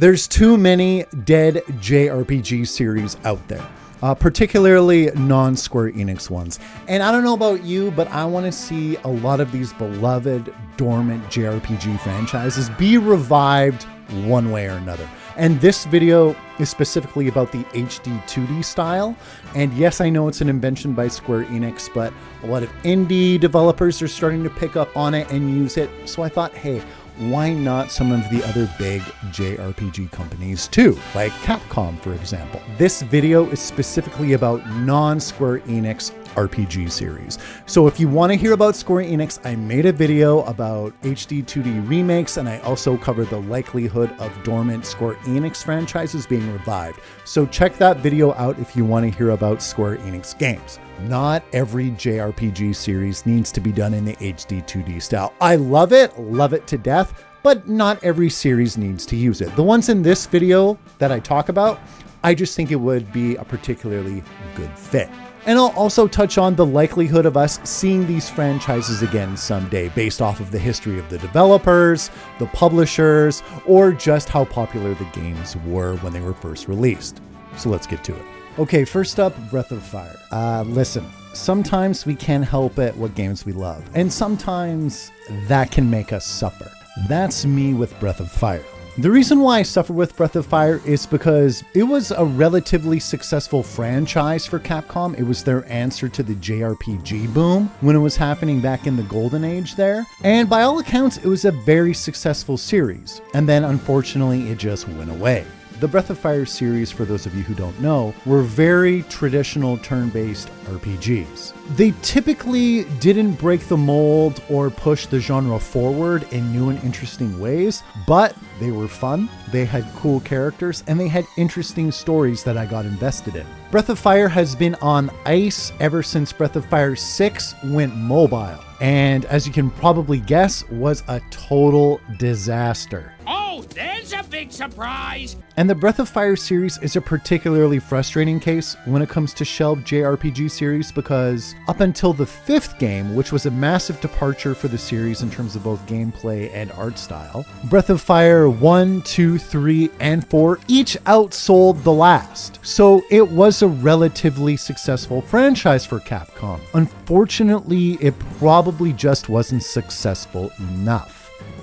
There's too many dead JRPG series out there. Particularly non-Square Enix ones. And I don't know about you, but I want to see a lot of these beloved, dormant JRPG franchises be revived one way or another. And this video is specifically about the HD-2D style. And yes, I know it's an invention by Square Enix, but a lot of indie developers are starting to pick up on it and use it. So I thought, hey, why not some of the other big JRPG companies too, like Capcom, for example. This video is specifically about non-Square Enix RPG series. So if you want to hear about Square Enix, I made a video about HD-2D remakes, and I also covered the likelihood of dormant Square Enix franchises being revived. So check that video out if you want to hear about Square Enix games. Not every JRPG series needs to be done in the HD-2D style. I love it to death, but not every series needs to use it. The ones in this video that I talk about, I just think it would be a particularly good fit. And I'll also touch on the likelihood of us seeing these franchises again someday based off of the history of the developers, the publishers, or just how popular the games were when they were first released. So let's get to it. Okay, first up, Breath of Fire. Listen, sometimes we can't help it what games we love, and sometimes that can make us suffer. That's me with Breath of Fire. The reason why I suffer with Breath of Fire is because it was a relatively successful franchise for Capcom. It was their answer to the JRPG boom when it was happening back in the golden age there. And by all accounts, it was a very successful series. And then unfortunately, it just went away. The Breath of Fire series, for those of you who don't know, were very traditional turn-based RPGs. They typically didn't break the mold or push the genre forward in new and interesting ways, but they were fun, they had cool characters, and they had interesting stories that I got invested in. Breath of Fire has been on ice ever since Breath of Fire 6 went mobile, and as you can probably guess, was a total disaster. Oh, there's a big surprise! And the Breath of Fire series is a particularly frustrating case when it comes to shelved JRPG series, because up until the 5th game, which was a massive departure for the series in terms of both gameplay and art style, Breath of Fire 1, 2, 3, and 4 each outsold the last. So it was a relatively successful franchise for Capcom. Unfortunately, it probably just wasn't successful enough.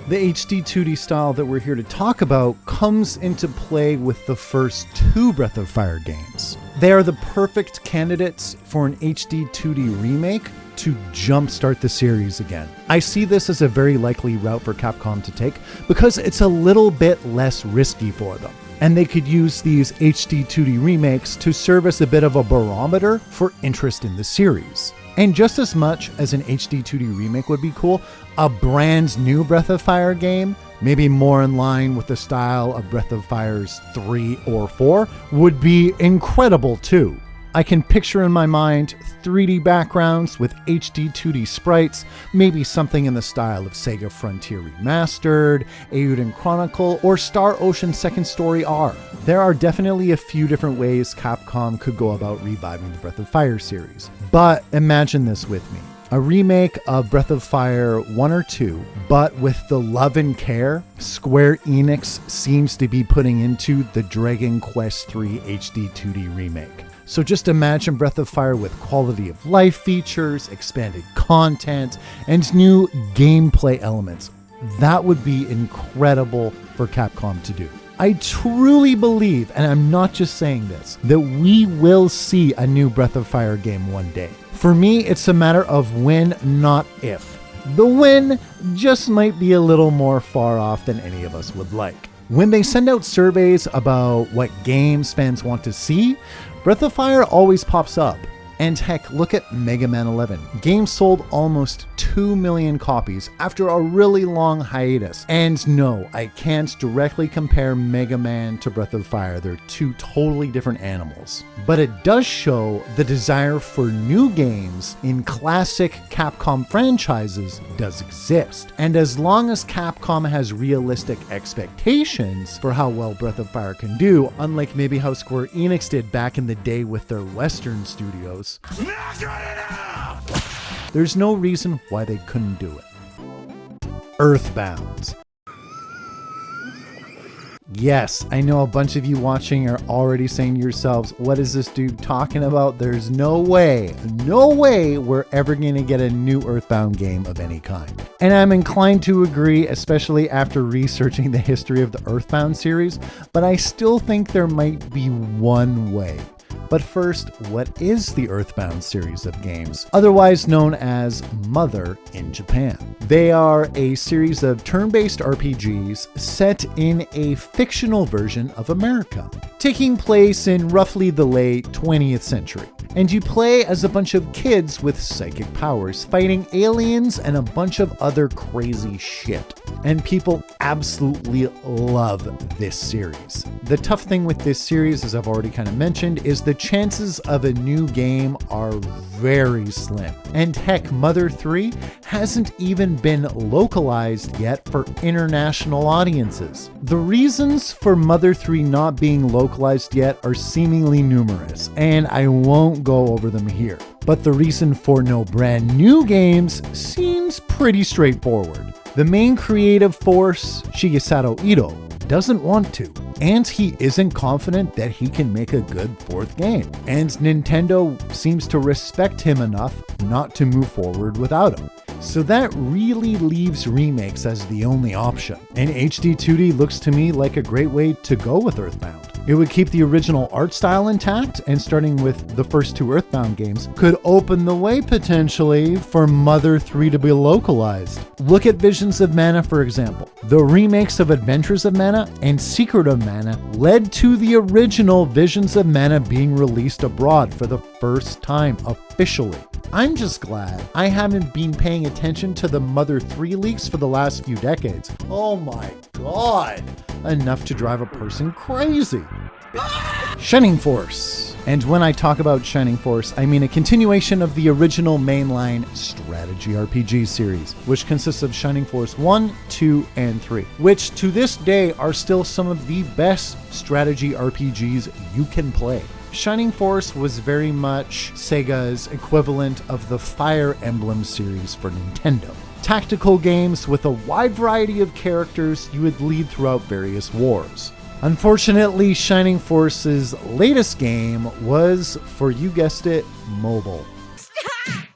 The HD-2D style that we're here to talk about comes into play with the first 2 Breath of Fire games. They are the perfect candidates for an HD-2D remake to jumpstart the series again. I see this as a very likely route for Capcom to take because it's a little bit less risky for them. And they could use these HD-2D remakes to serve as a bit of a barometer for interest in the series. And just as much as an HD-2D remake would be cool, a brand new Breath of Fire game, maybe more in line with the style of Breath of Fire's 3 or 4, would be incredible too. I can picture in my mind 3D backgrounds with HD 2D sprites, maybe something in the style of Sega Frontier Remastered, Eiyuden Chronicle, or Star Ocean Second Story R. There are definitely a few different ways Capcom could go about reviving the Breath of Fire series. But imagine this with me. A remake of Breath of Fire 1 or 2, but with the love and care Square Enix seems to be putting into the Dragon Quest III HD 2D remake. So just imagine Breath of Fire with quality of life features, expanded content, and new gameplay elements. That would be incredible for Capcom to do. I truly believe, and I'm not just saying this, that we will see a new Breath of Fire game one day. For me, it's a matter of when, not if. The when just might be a little more far off than any of us would like. When they send out surveys about what games fans want to see, Breath of Fire always pops up. And heck, look at Mega Man 11. Game sold almost 2 million copies after a really long hiatus. And no, I can't directly compare Mega Man to Breath of Fire. They're two totally different animals. But it does show the desire for new games in classic Capcom franchises does exist. And as long as Capcom has realistic expectations for how well Breath of Fire can do, unlike maybe how Square Enix did back in the day with their Western studios, Not good enough! there's no reason why they couldn't do it. Earthbounds. Yes, I know a bunch of you watching are already saying to yourselves, what is this dude talking about? There's no way we're ever going to get a new Earthbound game of any kind. And I'm inclined to agree, especially after researching the history of the Earthbound series, but I still think there might be one way. But first, what is the Earthbound series of games, otherwise known as Mother in Japan? They are a series of turn-based RPGs set in a fictional version of America, taking place in roughly the late 20th century. And you play as a bunch of kids with psychic powers, fighting aliens and a bunch of other crazy shit. And people absolutely love this series. The tough thing with this series, as I've already kind of mentioned, is the chances of a new game are very slim. And heck, Mother 3 hasn't even been localized yet for international audiences. The reasons for Mother 3 not being localized yet are seemingly numerous, and I won't go over them here. But the reason for no brand new games seems pretty straightforward. The main creative force, Shigesato Ito, doesn't want to, and he isn't confident that he can make a good fourth game. And Nintendo seems to respect him enough not to move forward without him. So that really leaves remakes as the only option. And HD-2D looks to me like a great way to go with Earthbound. It would keep the original art style intact, and starting with the first two Earthbound games could open the way potentially for Mother 3 to be localized. Look at Visions of Mana, for example. The remakes of Adventures of Mana and Secret of Mana led to the original Visions of Mana being released abroad for the first time officially. I'm just glad I haven't been paying attention to the Mother 3 leaks for the last few decades. Oh my god! Enough to drive a person crazy. Shining Force. And when I talk about Shining Force, I mean a continuation of the original mainline strategy RPG series, which consists of Shining Force 1, 2, and 3, which to this day are still some of the best strategy RPGs you can play. Shining Force was very much Sega's equivalent of the Fire Emblem series for Nintendo. Tactical games with a wide variety of characters you would lead throughout various wars. Unfortunately, Shining Force's latest game was, for you guessed it, mobile. Stop!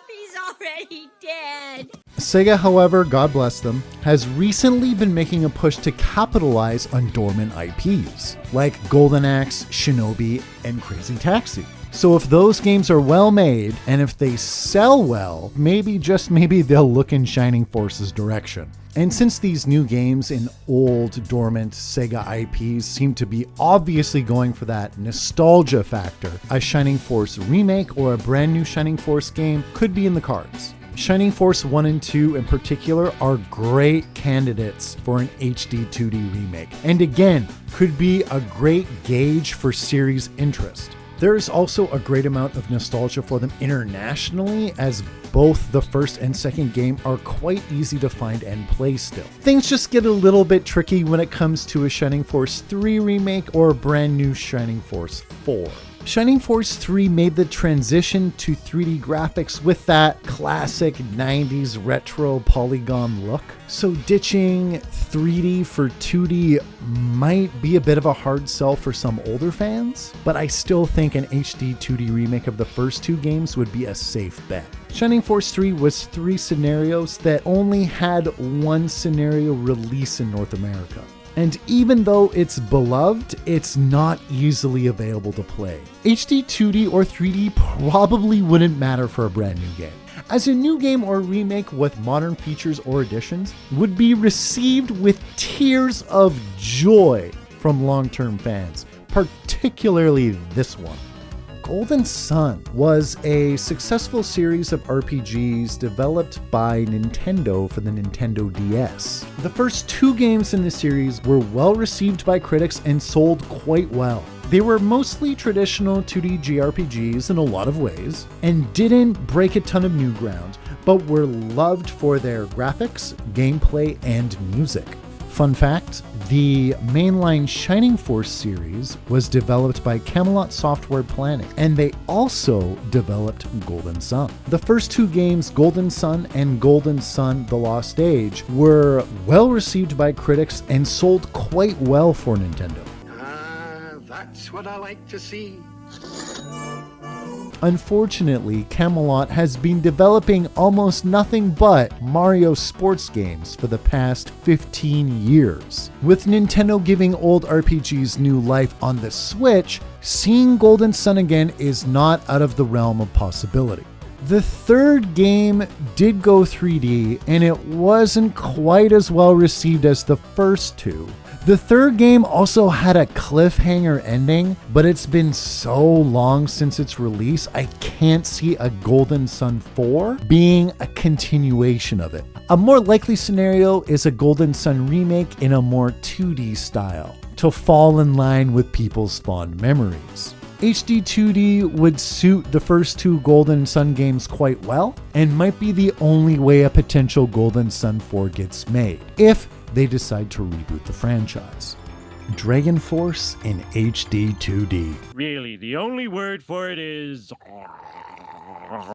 He's already dead! Sega, however, God bless them, has recently been making a push to capitalize on dormant IPs, like Golden Axe, Shinobi, and Crazy Taxi. So if those games are well made, and if they sell well, maybe, just maybe, they'll look in Shining Force's direction. And since these new games in old, dormant Sega IPs seem to be obviously going for that nostalgia factor, a Shining Force remake or a brand new Shining Force game could be in the cards. Shining Force 1 and 2 in particular are great candidates for an HD-2D remake, and again, could be a great gauge for series interest. There is also a great amount of nostalgia for them internationally, as both the first and second game are quite easy to find and play still. Things just get a little bit tricky when it comes to a Shining Force 3 remake or a brand new Shining Force 4. Shining Force 3 made the transition to 3D graphics with that classic 90s retro polygon look. So ditching 3D for 2D might be a bit of a hard sell for some older fans, but I still think an HD 2D remake of the first two games would be a safe bet. Shining Force 3 was 3 scenarios that only had one scenario release in North America. And even though it's beloved, it's not easily available to play. HD 2D or 3D probably wouldn't matter for a brand new game, as a new game or remake with modern features or additions would be received with tears of joy from long-term fans, particularly this one. Golden Sun was a successful series of RPGs developed by Nintendo for the Nintendo DS. The first two games in the series were well received by critics and sold quite well. They were mostly traditional 2D JRPGs in a lot of ways, and didn't break a ton of new ground, but were loved for their graphics, gameplay, and music. Fun fact, The mainline Shining Force series was developed by Camelot Software Planning, and they also developed Golden Sun. The first two games, Golden Sun and Golden Sun: The Lost Age, were well received by critics and sold quite well for Nintendo. That's what I like to see. Unfortunately, Camelot has been developing almost nothing but Mario sports games for the past 15 years. With Nintendo giving old RPGs new life on the Switch, seeing Golden Sun again is not out of the realm of possibility. The third game did go 3D, and it wasn't quite as well received as the first two. The third game also had a cliffhanger ending, but it's been so long since its release, I can't see a Golden Sun 4 being a continuation of it. A more likely scenario is a Golden Sun remake in a more 2D style, to fall in line with people's fond memories. HD-2D would suit the first two Golden Sun games quite well, and might be the only way a potential Golden Sun 4 gets made, if they decide to reboot the franchise. Dragon Force in HD-2D. Really, the only word for it is...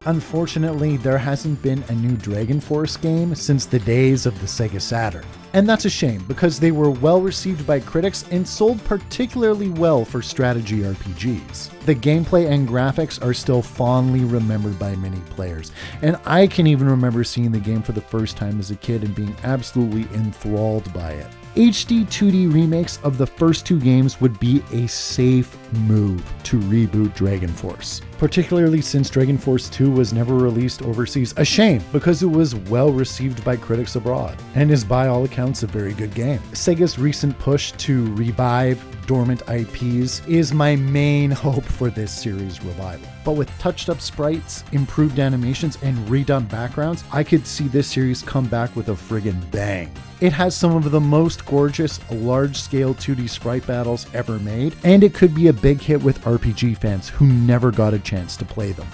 Unfortunately, there hasn't been a new Dragon Force game since the days of the Sega Saturn. And that's a shame, because they were well received by critics and sold particularly well for strategy RPGs. The gameplay and graphics are still fondly remembered by many players, and I can even remember seeing the game for the first time as a kid and being absolutely enthralled by it. HD-2D remakes of the first two games would be a safe move to reboot Dragon Force, particularly since Dragon Force 2 was never released overseas. A shame, because it was well received by critics abroad, and is by all accounts a very good game. Sega's recent push to revive dormant IPs is my main hope for this series revival. But with touched up sprites, improved animations, and redone backgrounds, I could see this series come back with a friggin' bang. It has some of the most gorgeous large-scale 2D sprite battles ever made, and it could be a big hit with RPG fans who never got a chance to play them.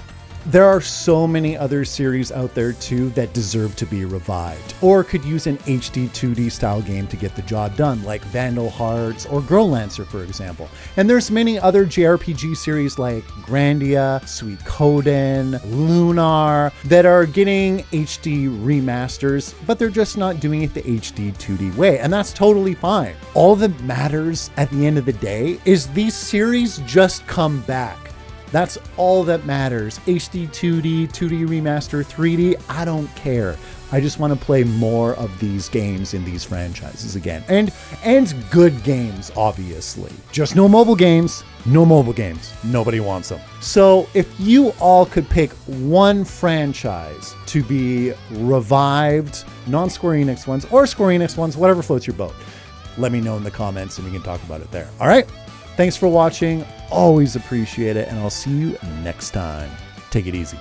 There are so many other series out there too that deserve to be revived, or could use an HD 2D style game to get the job done, like Vandal Hearts or Girl Lancer, for example. And there's many other JRPG series like Grandia, Suikoden, Lunar that are getting HD remasters, but they're just not doing it the HD 2D way, and that's totally fine. All that matters at the end of the day is these series just come back. That's all that matters. HD 2D, 2D remaster, 3D, I don't care. I just want to play more of these games in these franchises again. And good games, obviously. Just no mobile games. No mobile games. Nobody wants them. So if you all could pick one franchise to be revived, non-Square Enix ones or Square Enix ones, whatever floats your boat, let me know in the comments and we can talk about it there. All right? Thanks for watching. Always appreciate it, and I'll see you next time. Take it easy.